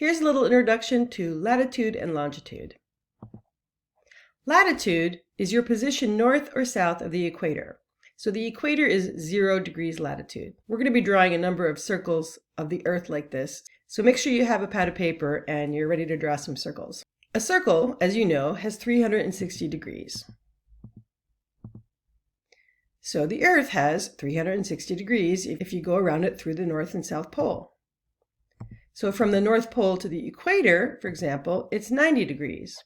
Here's a little introduction to latitude and longitude. Latitude is your position north or south of the equator. So the equator is 0 degrees latitude. We're going to be drawing a number of circles of the Earth like this. So make sure you have a pad of paper and you're ready to draw some circles. A circle, as you know, has 360 degrees. So the Earth has 360 degrees if you go around it through the North and South Pole. So from the North Pole to the equator, for example, it's 90 degrees.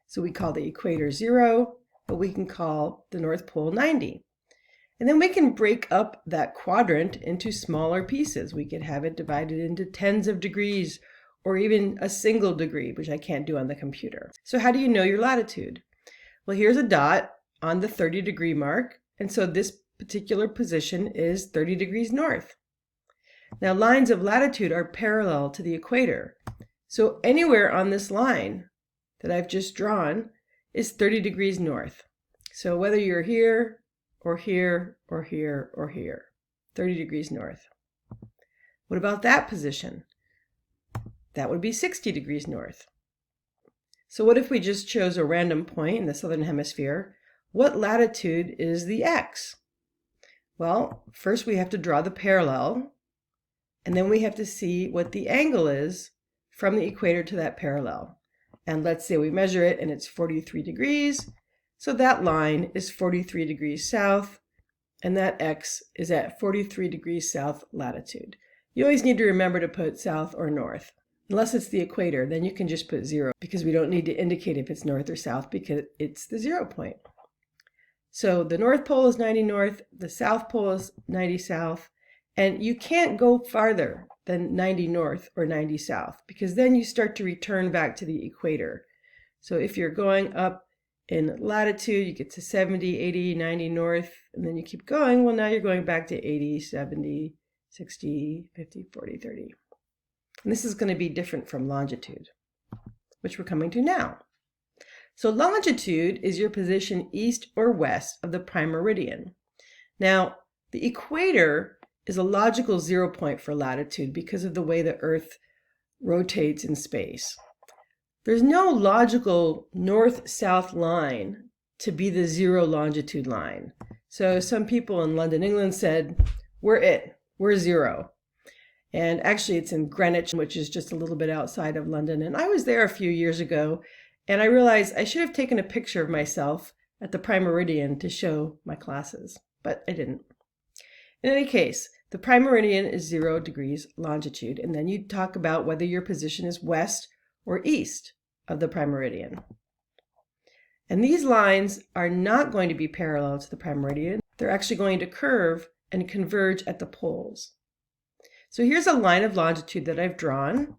So we call the equator 0, but we can call the North Pole 90. And then we can break up that quadrant into smaller pieces. We could have it divided into tens of degrees or even a single degree, which I can't do on the computer. So how do you know your latitude? Well, here's a dot on the 30-degree mark, and so this particular position is 30 degrees north. Now, lines of latitude are parallel to the equator. So anywhere on this line that I've just drawn is 30 degrees north. So whether you're here, or here, or here, or here, 30 degrees north. What about that position? That would be 60 degrees north. So what if we just chose a random point in the southern hemisphere? What latitude is the x? Well, first we have to draw the parallel, and then we have to see what the angle is from the equator to that parallel. And let's say we measure it and it's 43 degrees. So that line is 43 degrees south, and that x is at 43 degrees south latitude. You always need to remember to put south or north. Unless it's the equator, then you can just put 0 because we don't need to indicate if it's north or south because it's the 0 point. So the North Pole is 90 north, the South Pole is 90 south, and you can't go farther than 90 north or 90 south because then you start to return back to the equator. So if you're going up in latitude, you get to 70, 80, 90 north, and then you keep going. Well, now you're going back to 80, 70, 60, 50, 40, 30. And this is going to be different from longitude, which we're coming to now. So longitude is your position east or west of the prime meridian. Now, the equator is a logical 0 point for latitude because of the way the Earth rotates in space. There's no logical north-south line to be the 0 longitude line. So some people in London, England said, we're 0. And actually it's in Greenwich, which is just a little bit outside of London. And I was there a few years ago, and I realized I should have taken a picture of myself at the prime meridian to show my classes, but I didn't. In any case, the prime meridian is 0 degrees longitude, and then you talk about whether your position is west or east of the prime meridian. And these lines are not going to be parallel to the prime meridian. They're actually going to curve and converge at the poles. So here's a line of longitude that I've drawn,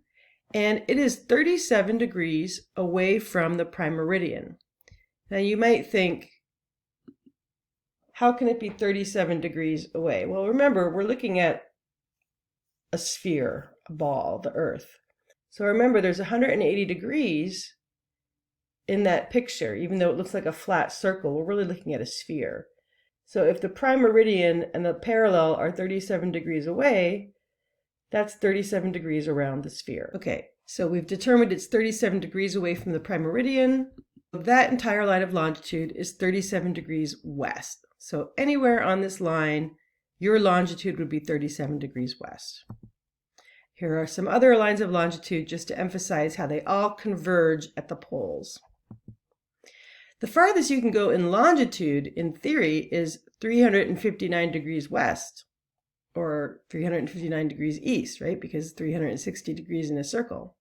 and it is 37 degrees away from the prime meridian. Now you might think, how can it be 37 degrees away? Well, remember, we're looking at a sphere, a ball, the Earth. So remember, there's 180 degrees in that picture. Even though it looks like a flat circle, we're really looking at a sphere. So if the prime meridian and the parallel are 37 degrees away, that's 37 degrees around the sphere. Okay, so we've determined it's 37 degrees away from the prime meridian. That entire line of longitude is 37 degrees west. So anywhere on this line, your longitude would be 37 degrees west. Here are some other lines of longitude just to emphasize how they all converge at the poles. The farthest you can go in longitude, in theory, is 359 degrees west, or 359 degrees east, right? Because 360 degrees in a circle.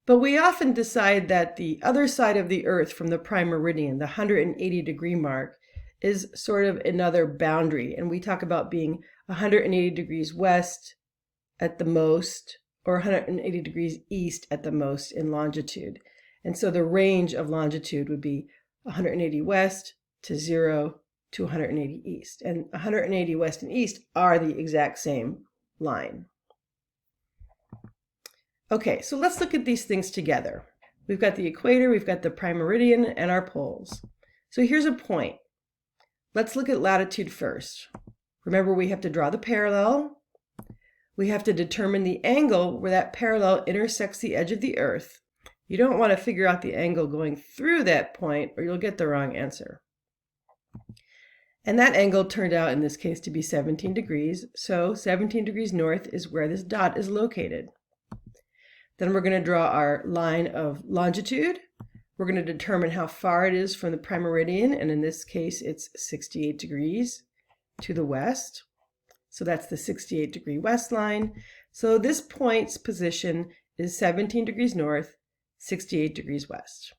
But we often decide that the other side of the Earth from the prime meridian, the 180 degree mark, is sort of another boundary. And we talk about being 180 degrees west at the most, or 180 degrees east at the most in longitude. And so the range of longitude would be 180 west to 0 to 180 east. And 180 west and east are the exact same line. Okay, so let's look at these things together. We've got the equator, we've got the prime meridian, and our poles. So here's a point. Let's look at latitude first. Remember, we have to draw the parallel. we have to determine the angle where that parallel intersects the edge of the Earth. You don't want to figure out the angle going through that point or you'll get the wrong answer. And that angle turned out in this case to be 17 degrees. So 17 degrees north is where this dot is located. Then we're going to draw our line of longitude. We're going to determine how far it is from the prime meridian, and in this case it's 68 degrees to the west. So that's the 68 degree west line. So this point's position is 17 degrees north, 68 degrees west.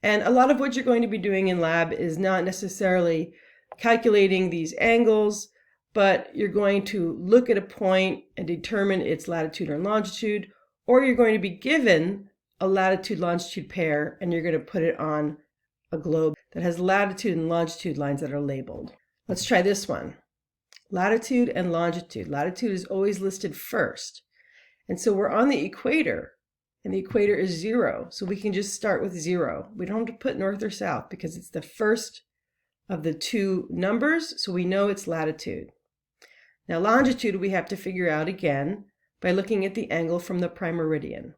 And a lot of what you're going to be doing in lab is not necessarily calculating these angles, but you're going to look at a point and determine its latitude or longitude, or you're going to be given a latitude-longitude pair and you're going to put it on a globe that has latitude and longitude lines that are labeled. Let's try this one. Latitude and longitude. Latitude is always listed first. And so we're on the equator, and the equator is 0. So we can just start with 0. We don't have to put north or south because it's the first of the two numbers, so we know it's latitude. Now longitude we have to figure out again by looking at the angle from the prime meridian.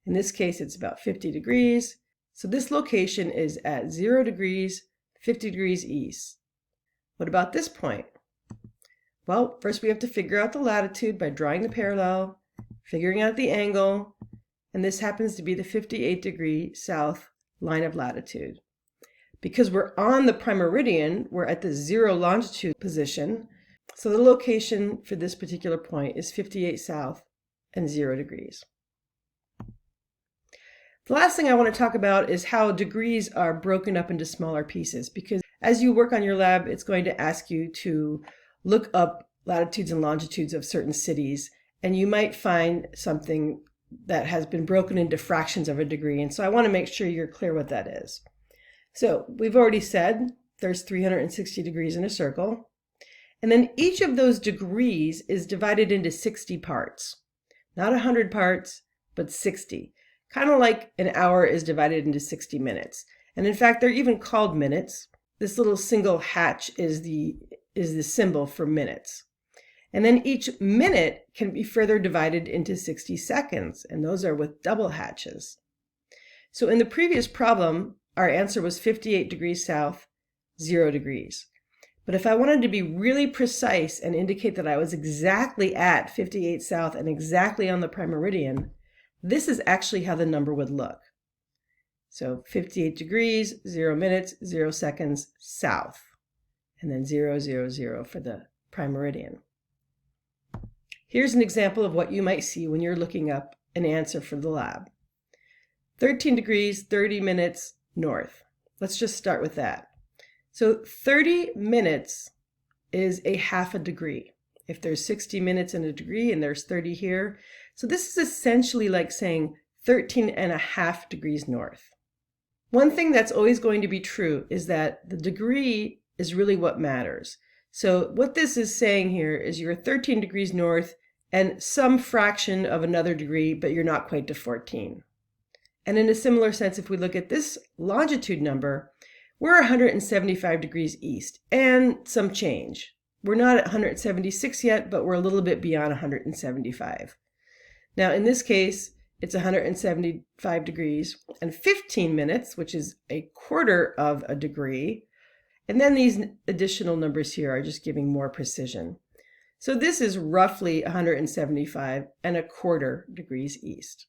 In this case, it's about 50 degrees. So this location is at 0 degrees, 50 degrees east. What about this point? Well, first we have to figure out the latitude by drawing the parallel, figuring out the angle, and this happens to be the 58 degree south line of latitude. Because we're on the prime meridian, we're at the 0 longitude position, so the location for this particular point is 58 south and 0 degrees. The last thing I want to talk about is how degrees are broken up into smaller pieces, because as you work on your lab, it's going to ask you to look up latitudes and longitudes of certain cities, and you might find something that has been broken into fractions of a degree, and so I want to make sure you're clear what that is. So we've already said there's 360 degrees in a circle, and then each of those degrees is divided into 60 parts. Not 100 parts, but 60. Kind of like an hour is divided into 60 minutes. And in fact, they're even called minutes. This little single hatch is the symbol for minutes. And then each minute can be further divided into 60 seconds, and those are with double hatches. So in the previous problem, our answer was 58 degrees south, 0 degrees. But if I wanted to be really precise and indicate that I was exactly at 58 south and exactly on the prime meridian, this is actually how the number would look. So 58 degrees, 0 minutes, 0 seconds south, and then 0, 0, 0 for the prime meridian. Here's an example of what you might see when you're looking up an answer for the lab. 13 degrees, 30 minutes north. Let's just start with that. So 30 minutes is a half a degree. If there's 60 minutes in a degree and there's 30 here, so this is essentially like saying 13.5 degrees north. One thing that's always going to be true is that the degree is really what matters. So what this is saying here is you're 13 degrees north and some fraction of another degree, but you're not quite to 14. And in a similar sense, if we look at this longitude number, we're 175 degrees east and some change. We're not at 176 yet, but we're a little bit beyond 175. Now in this case, it's 175 degrees and 15 minutes, which is a quarter of a degree. And then these additional numbers here are just giving more precision. So this is roughly 175 and a quarter degrees east.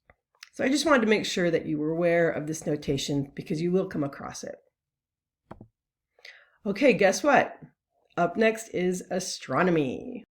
So I just wanted to make sure that you were aware of this notation because you will come across it. Okay, guess what? Up next is astronomy.